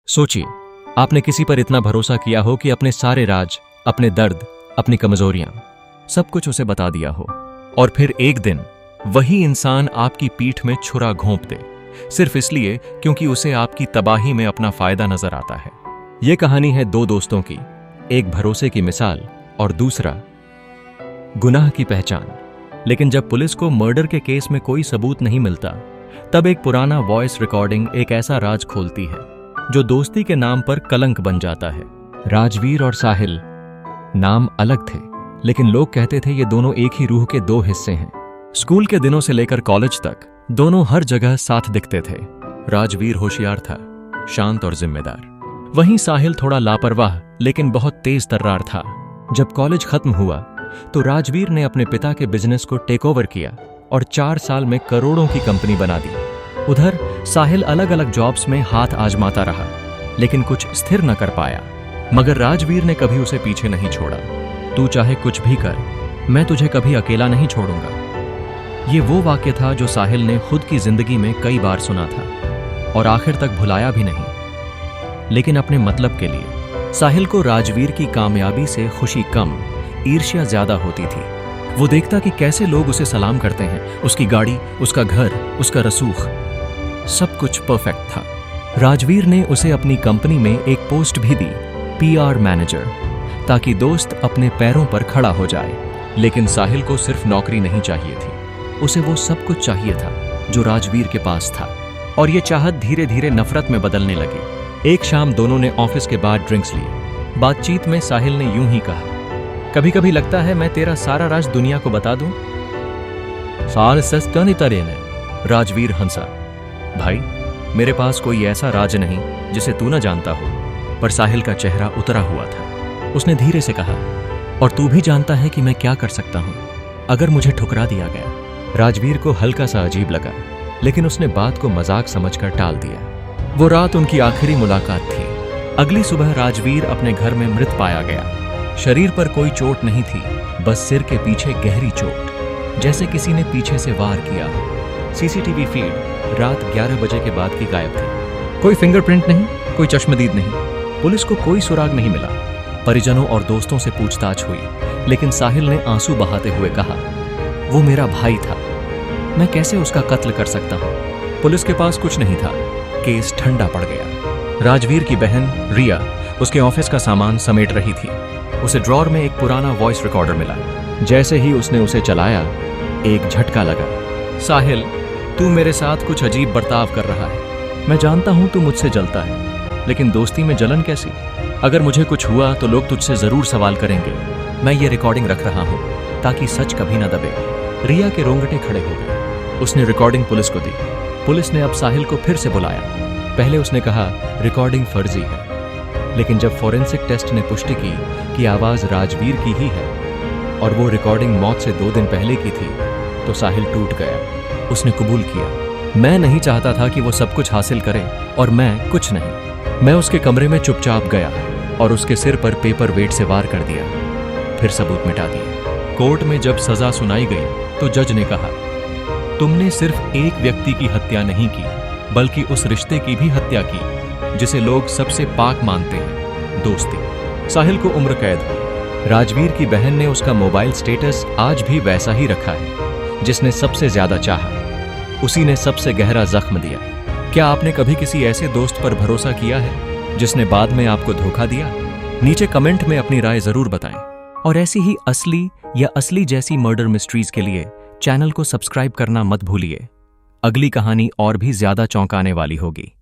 सोचिए, आपने किसी पर इतना भरोसा किया हो कि अपने सारे राज, अपने दर्द, अपनी कमजोरियां, सब कुछ उसे बता दिया हो, और फिर एक दिन वही इंसान आपकी पीठ में छुरा घोंप दे, सिर्फ इसलिए क्योंकि उसे आपकी तबाही में अपना फायदा नजर आता है। यह कहानी है दो दोस्तों की, एक भरोसे की मिसाल और दूसरा गुनाह की पहचान। लेकिन जब पुलिस को मर्डर के केस में कोई सबूत नहीं मिलता, तब एक पुराना वॉइस रिकॉर्डिंग एक ऐसा राज खोलती है जो दोस्ती के नाम पर कलंक बन जाता है। राजवीर और साहिल नाम अलग थे, लेकिन लोग कहते थे ये दोनों एक ही रूह के दो हिस्से हैं। स्कूल के दिनों से लेकर कॉलेज तक दोनों हर जगह साथ दिखते थे। राजवीर होशियार था, शांत और जिम्मेदार। वहीं साहिल थोड़ा लापरवाह लेकिन बहुत तेज तर्रार था। जब कॉलेज खत्म हुआ तो राजवीर ने अपने पिता के बिजनेस को टेक ओवर किया और 4 साल में करोड़ों की कंपनी बना दी। उधर साहिल अलग अलग जॉब्स में हाथ आजमाता रहा, लेकिन कुछ स्थिर न कर पाया। मगर राजवीर ने कभी उसे पीछे नहीं छोड़ा। तू चाहे कुछ भी कर, मैं तुझे कभी अकेला नहीं छोड़ूंगा। ये वो वाक्य था जो साहिल ने खुद की जिंदगी में कई बार सुना था और आखिर तक भुलाया भी नहीं। लेकिन अपने मतलब के लिए साहिल को राजवीर की कामयाबी से खुशी कम, ईर्ष्या ज्यादा होती थी। वो देखता कि कैसे लोग उसे सलाम करते हैं, उसकी गाड़ी, उसका घर, उसका रसूख, सब कुछ परफेक्ट था। राजवीर ने उसे अपनी कंपनी में एक पोस्ट भी दी, PR मैनेजर, ताकि दोस्त अपने पैरों पर खड़ा हो जाए। लेकिन साहिल को सिर्फ नौकरी नहीं चाहिए थी, उसे वो सब कुछ चाहिए था जो राजवीर के पास था। और ये चाहत धीरे धीरे नफरत में बदलने लगी। एक शाम दोनों ने ऑफिस के बाद ड्रिंक्स लिए। बातचीत में साहिल ने यूं ही कहा, कभी कभी लगता है मैं तेरा सारा राज दुनिया को बता दूं। साल सस्तनी तरे ने राजवीर हंसा। भाई, मेरे पास कोई ऐसा राज नहीं जिसे तू न जानता हो। पर साहिल का चेहरा उतरा हुआ था। उसने धीरे से कहा, और तू भी जानता है कि मैं क्या कर सकता हूं अगर मुझे ठुकरा दिया गया। राजवीर को हल्का सा अजीब लगा, लेकिन उसने बात को मजाक समझकर टाल दिया। वो रात उनकी आखिरी मुलाकात थी। अगली सुबह राजवीर अपने घर में मृत पाया गया। शरीर पर कोई चोट नहीं थी, बस सिर के पीछे गहरी चोट, जैसे किसी ने पीछे से वार किया हो। सीसीटीवी फीड रात 11 बजे के बाद की गायब थी। कोई फिंगरप्रिंट नहीं, कोई चश्मदीद नहीं। पुलिस को कोई सुराग नहीं मिला। परिजनों और दोस्तों से पूछताछ हुई, लेकिन साहिल ने आंसू बहाते हुए कहा, वो मेरा भाई था, मैं कैसे उसका कत्ल कर सकता हूं। पुलिस के पास कुछ नहीं था। केस ठंडा पड़ गया। राजवीर की बहन रिया उसके ऑफिस का सामान समेट रही थी। उसे ड्रॉर में एक पुराना वॉइस रिकॉर्डर मिला। जैसे ही उसने उसे चलाया, एक झटका लगा। साहिल, तू मेरे साथ कुछ अजीब बर्ताव कर रहा है। मैं जानता हूं तू मुझसे जलता है, लेकिन दोस्ती में जलन कैसी? अगर मुझे कुछ हुआ तो लोग तुझसे जरूर सवाल करेंगे। मैं ये रिकॉर्डिंग रख रहा हूं ताकि सच कभी न दबे। रिया के रोंगटे खड़े हो गए। उसने रिकॉर्डिंग पुलिस को दी। पुलिस ने अब साहिल को फिर से बुलाया। पहले उसने कहा रिकॉर्डिंग फर्जी है, लेकिन जब फॉरेंसिक टेस्ट ने पुष्टि की कि आवाज राजवीर की ही है और वो रिकॉर्डिंग मौत से 2 दिन पहले की थी, तो साहिल टूट गया। उसने कबूल किया, मैं नहीं चाहता था कि वो सब कुछ हासिल करे और मैं कुछ नहीं। मैं उसके कमरे में चुपचाप गया और उसके सिर पर पेपर वेट से वार कर दिया, फिर सबूत मिटा दिए। कोर्ट में जब सजा सुनाई गई तो जज ने कहा, तुमने सिर्फ एक व्यक्ति की हत्या नहीं की, बल्कि उस रिश्ते की भी हत्या की जिसे लोग सबसे पाक मानते हैं, दोस्ती। साहिल को उम्र कैद हुई। राजवीर की बहन ने उसका मोबाइल स्टेटस आज भी वैसा ही रखा है। जिसने सबसे ज्यादा चाहा, उसी ने सबसे गहरा जख्म दिया। क्या आपने कभी किसी ऐसे दोस्त पर भरोसा किया है जिसने बाद में आपको धोखा दिया? नीचे कमेंट में अपनी राय जरूर बताएं। और ऐसी ही असली या असली जैसी मर्डर मिस्ट्रीज के लिए चैनल को सब्सक्राइब करना मत भूलिए। अगली कहानी और भी ज्यादा चौंकाने वाली होगी।